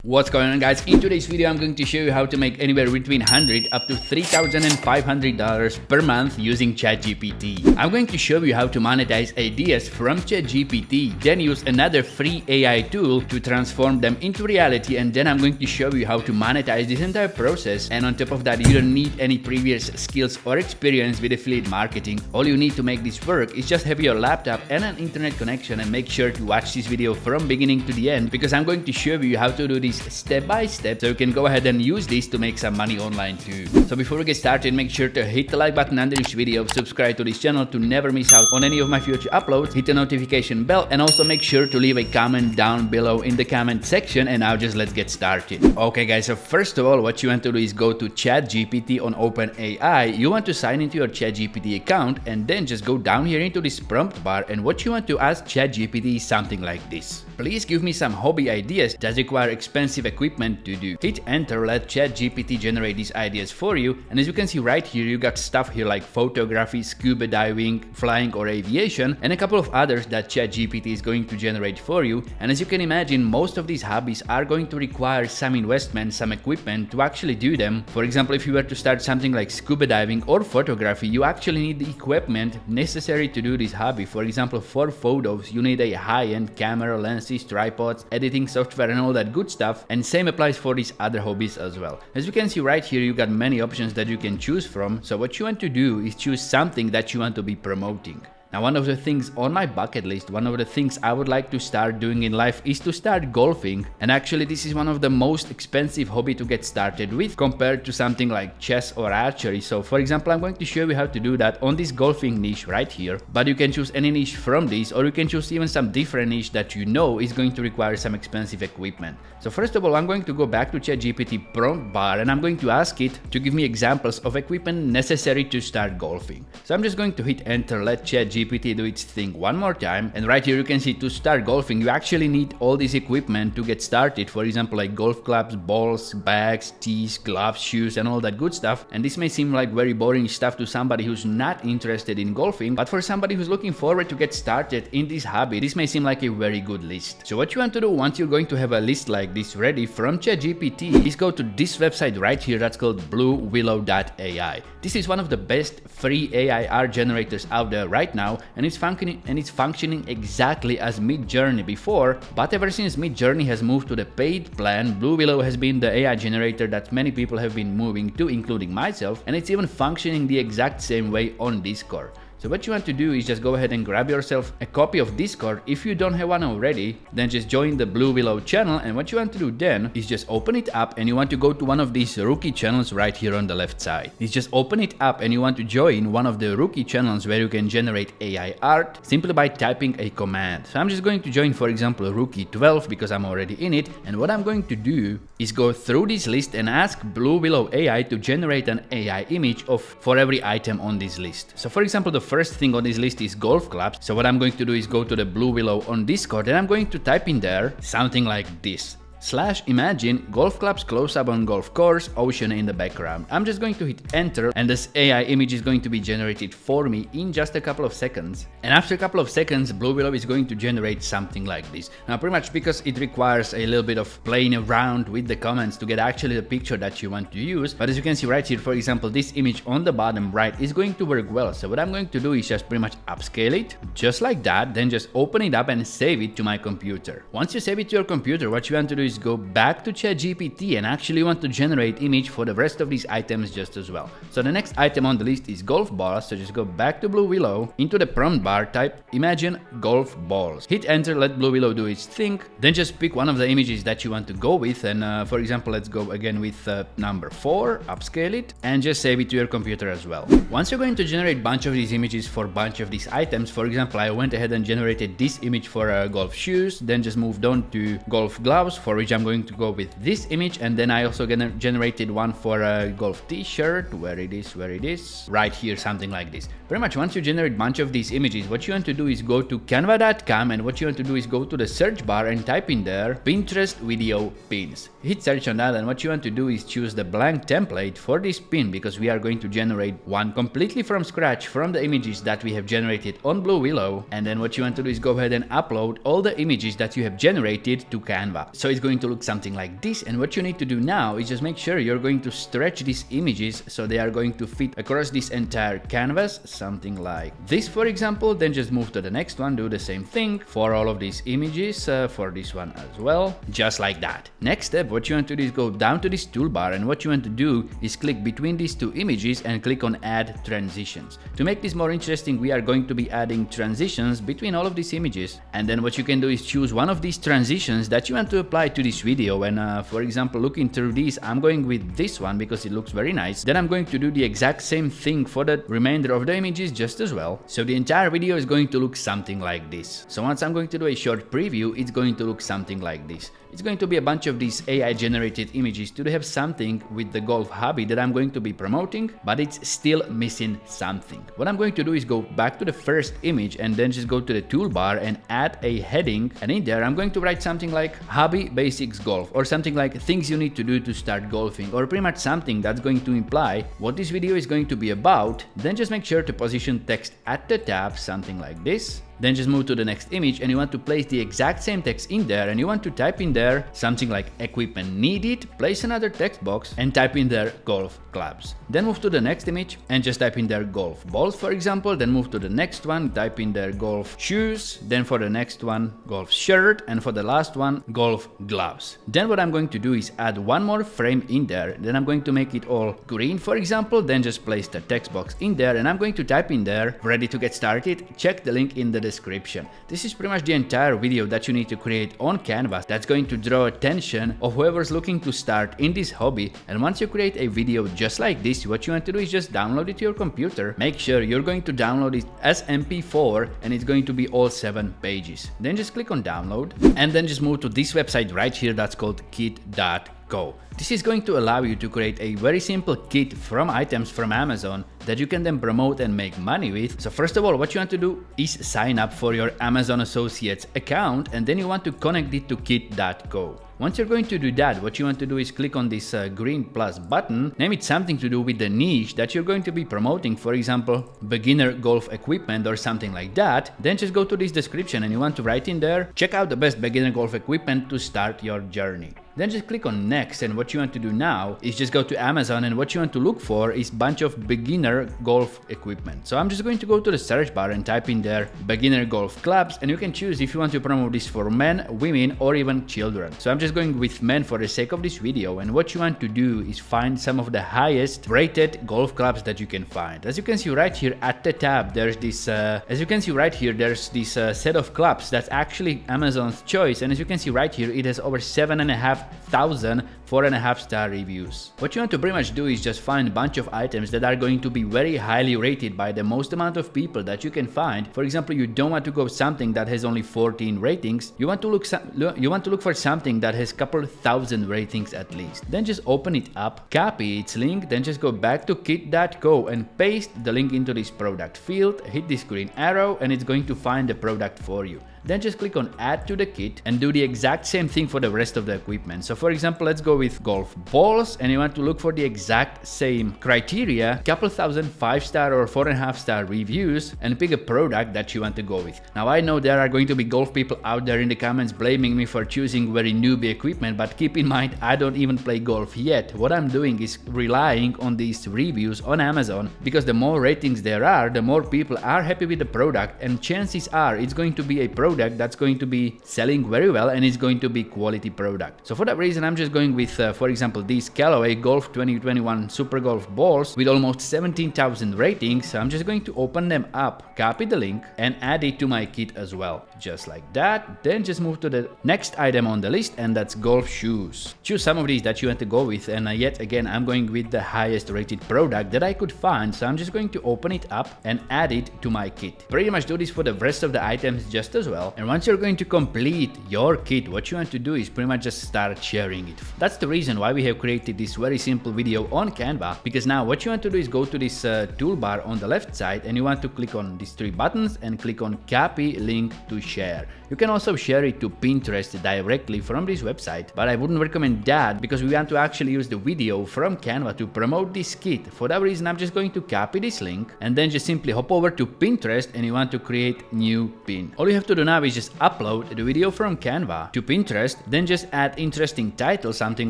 What's going on, guys? In today's video I'm going to show you how to make anywhere between $100 up to $3,500 per month using ChatGPT. I'm going to show you how to monetize ideas from ChatGPT, then use another free AI tool to transform them into reality, and then I'm going to show you how to monetize this entire process. And on top of that, you don't need any previous skills or experience with affiliate marketing. All you need to make this work is just have your laptop and an internet connection, and make sure to watch this video from beginning to the end, because I'm going to show you how to do this step by step so you can go ahead and use this to make some money online too. So before we get started, make sure to hit the like button under this video, subscribe to this channel to never miss out on any of my future uploads, hit the notification bell, and also make sure to leave a comment down below in the comment section. And now just let's get started. Okay guys, so first of all, what you want to do is go to ChatGPT on OpenAI. You want to sign into your ChatGPT account, and then just go down here into this prompt bar, and what you want to ask ChatGPT is something like this: please give me some hobby ideas that require expensive equipment to do. Hit enter, let ChatGPT generate these ideas for you, and as you can see right here, you got stuff here like photography, scuba diving, flying or aviation, and a couple of others that ChatGPT is going to generate for you. And as you can imagine, most of these hobbies are going to require some investment, some equipment to actually do them. For example, if you were to start something like scuba diving or photography, you actually need the equipment necessary to do this hobby. For example, for photos, you need a high-end camera, lenses, tripods, editing software, and all that good stuff. And same applies for these other hobbies as well. As you can see right here, you got many options that you can choose from. So what you want to do is choose something that you want to be promoting. Now, one of the things on my bucket list, one of the things I would like to start doing in life is to start golfing. And actually, this is one of the most expensive hobby to get started with compared to something like chess or archery. So for example, I'm going to show you how to do that on this golfing niche right here. But you can choose any niche from this, or you can choose even some different niche that you know is going to require some expensive equipment. So first of all, I'm going to go back to ChatGPT prompt bar, and I'm going to ask it to give me examples of equipment necessary to start golfing. So I'm just going to hit enter, let ChatGPT do its thing one more time, and right here you can see to start golfing you actually need all this equipment to get started. For example, like golf clubs, balls, bags, tees, gloves, shoes, and all that good stuff. And this may seem like very boring stuff to somebody who's not interested in golfing, but for somebody who's looking forward to get started in this hobby, this may seem like a very good list. So what you want to do once you're going to have a list like this ready from ChatGPT is go to this website right here that's called bluewillow.ai. This is one of the best free AI art generators out there right now, and it's functioning exactly as Midjourney before. But ever since Midjourney has moved to the paid plan, Blue Willow has been the AI generator that many people have been moving to, including myself, and it's even functioning the exact same way on Discord. So what you want to do is just go ahead and grab yourself a copy of Discord. If you don't have one already, then just join the Blue Willow channel, and what you want to do then is just open it up, and you want to go to one of these rookie channels right here on the left side. Is just open it up, and you want to join one of the rookie channels where you can generate AI art simply by typing a command. So I'm just going to join, for example, rookie 12 because I'm already in it, and what I'm going to do is go through this list and ask Blue Willow AI to generate an AI image for every item on this list. So for example, the first thing on this list is golf clubs. So what I'm going to do is go to the Blue Willow on Discord, and I'm going to type in there something like this: /imagine golf clubs close up on golf course, ocean in the background. I'm just going to hit enter, and this AI image is going to be generated for me in just a couple of seconds. And after a couple of seconds, Blue Willow is going to generate something like this. Now pretty much because it requires a little bit of playing around with the comments to get actually the picture that you want to use. But as you can see right here, for example, this image on the bottom right is going to work well. So what I'm going to do is just pretty much upscale it just like that, then just open it up and save it to my computer. Once you save it to your computer, what you want to do is go back to ChatGPT and actually want to generate image for the rest of these items just as well. So the next item on the list is golf balls. So just go back to Blue Willow, into the prompt bar, type imagine golf balls, hit enter, let Blue Willow do its thing, then just pick one of the images that you want to go with, and for example, let's go again with number 4, upscale it, and just save it to your computer as well. Once you're going to generate a bunch of these images for a bunch of these items, for example, I went ahead and generated this image for golf shoes, then just moved on to golf gloves, for which I'm going to go with this image, and then I also generated one for a golf t-shirt. Where it is right here, something like this. Pretty much once you generate a bunch of these images, what you want to do is go to canva.com, and what you want to do is go to the search bar and type in there Pinterest video pins. Hit search on that, and what you want to do is choose the blank template for this pin, because we are going to generate one completely from scratch from the images that we have generated on Blue Willow. And then what you want to do is go ahead and upload all the images that you have generated to Canva. So it's going going to look something like this. And what you need to do now is just make sure you're going to stretch these images so they are going to fit across this entire canvas, something like this, for example. Then just move to the next one, do the same thing for all of these images, for this one as well, just like that. Next step, what you want to do is go down to this toolbar, and what you want to do is click between these two images and click on add transitions. To make this more interesting, we are going to be adding transitions between all of these images, and then what you can do is choose one of these transitions that you want to apply to this video. And for example, looking through these, I'm going with this one because it looks very nice. Then I'm going to do the exact same thing for the remainder of the images just as well. So the entire video is going to look something like this. So once I'm going to do a short preview, it's going to look something like this. It's going to be a bunch of these AI generated images to have something with the golf hobby that I'm going to be promoting, but it's still missing something. What I'm going to do is go back to the first image and then just go to the toolbar and add a heading, and in there I'm going to write something like hobby basics golf, or something like things you need to do to start golfing, or pretty much something that's going to imply what this video is going to be about. Then just make sure to position text at the top, something like this. Then just move to the next image and you want to place the exact same text in there, and you want to type in there something like equipment needed, place another text box and type in there golf clubs. Then move to the next image and just type in there golf balls, for example. Then move to the next one, type in there golf shoes, then for the next one golf shirt, and for the last one golf gloves. Then what I'm going to do is add one more frame in there. Then I'm going to make it all green, for example. Then just place the text box in there and I'm going to type in there ready to get started. Check the link in the description. This is pretty much the entire video that you need to create on Canva that's going to draw attention of whoever's looking to start in this hobby. And once you create a video just like this, what you want to do is just download it to your computer. Make sure you're going to download it as MP4 and it's going to be all 7 pages. Then just click on download and then just move to this website right here that's called kit.co. This is going to allow you to create a very simple kit from items from Amazon that you can then promote and make money with. So first of all, what you want to do is sign up for your Amazon Associates account, and then you want to connect it to kit.co. Once you're going to do that, what you want to do is click on this green plus button, name it something to do with the niche that you're going to be promoting, for example, beginner golf equipment or something like that. Then just go to this description and you want to write in there, check out the best beginner golf equipment to start your journey. Then just click on next, and what you want to do now is just go to Amazon, and what you want to look for is bunch of beginner golf equipment. So I'm just going to go to the search bar and type in there beginner golf clubs, and you can choose if you want to promote this for men, women, or even children. So I'm just going with men for the sake of this video, and what you want to do is find some of the highest rated golf clubs that you can find. As you can see right here at the tab, there's this set of clubs that's actually Amazon's choice, and as you can see right here, it has over 7,500 4.5-star reviews. What you want to pretty much do is just find a bunch of items that are going to be very highly rated by the most amount of people that you can find. For example, you don't want to go something that has only 14 ratings. You want to look for something that has couple thousand ratings at least. Then just open it up, copy its link, then just go back to kit.co and paste the link into this product field, hit this green arrow, and it's going to find the product for you. Then just click on add to the kit and do the exact same thing for the rest of the equipment. So for example, let's go with golf balls, and you want to look for the exact same criteria, couple thousand 5-star or 4.5-star reviews, and pick a product that you want to go with. Now I know there are going to be golf people out there in the comments blaming me for choosing very newbie equipment, but keep in mind I don't even play golf yet. What I'm doing is relying on these reviews on Amazon, because the more ratings there are, the more people are happy with the product, and chances are it's going to be a product that's going to be selling very well and it's going to be quality product. So for that reason, I'm just going with, for example, these Callaway Golf 2021 Super Golf balls with almost 17,000 ratings. So I'm just going to open them up, copy the link, and add it to my kit as well, just like that. Then just move to the next item on the list, and that's golf shoes. Choose some of these that you want to go with, and yet again, I'm going with the highest rated product that I could find. So I'm just going to open it up and add it to my kit. Pretty much do this for the rest of the items just as well. And once you're going to complete your kit, what you want to do is pretty much just start sharing it. That's the reason why we have created this very simple video on Canva, because now what you want to do is go to this toolbar on the left side, and you want to click on these 3 buttons and click on copy link to share. You can also share it to Pinterest directly from this website, but I wouldn't recommend that because we want to actually use the video from Canva to promote this kit. For that reason, I'm just going to copy this link and then just simply hop over to Pinterest, and you want to create new pin. All you have to do now is just upload the video from Canva to Pinterest, then just add interesting title, something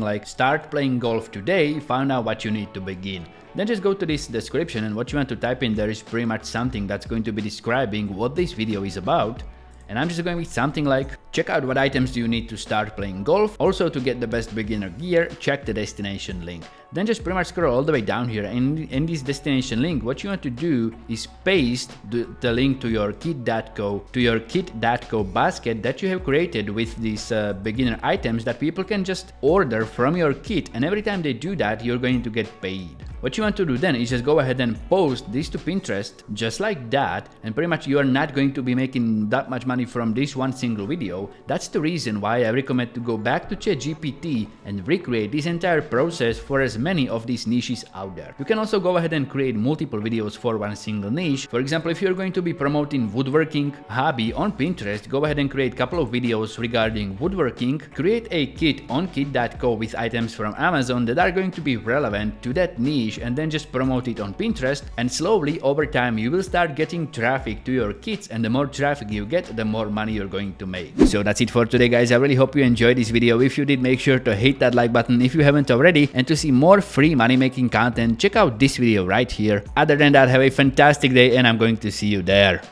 like start playing golf today, find out what you need to begin. Then just go to this description, and what you want to type in there is pretty much something that's going to be describing what this video is about. And I'm just going with something like, check out what items do you need to start playing golf. Also, to get the best beginner gear, check the destination link. Then just pretty much scroll all the way down here, and in this destination link, what you want to do is paste the link to your kit.co basket that you have created with these beginner items that people can just order from your kit, and every time they do that, you're going to get paid. What you want to do then is just go ahead and post this to Pinterest just like that, and pretty much you are not going to be making that much money from this one single video. That's the reason why I recommend to go back to ChatGPT and recreate this entire process for as many of these niches out there. You can also go ahead and create multiple videos for one single niche. For example, if you're going to be promoting woodworking hobby on Pinterest, go ahead and create a couple of videos regarding woodworking, create a kit on kit.co with items from Amazon that are going to be relevant to that niche, and then just promote it on Pinterest, and slowly over time you will start getting traffic to your kits, and the more traffic you get, the more money you're going to make. So that's it for today, guys. I really hope you enjoyed this video. If you did, make sure to hit that like button if you haven't already, and to see more free money making content, check out this video right here. Other than that, have a fantastic day, and I'm going to see you there.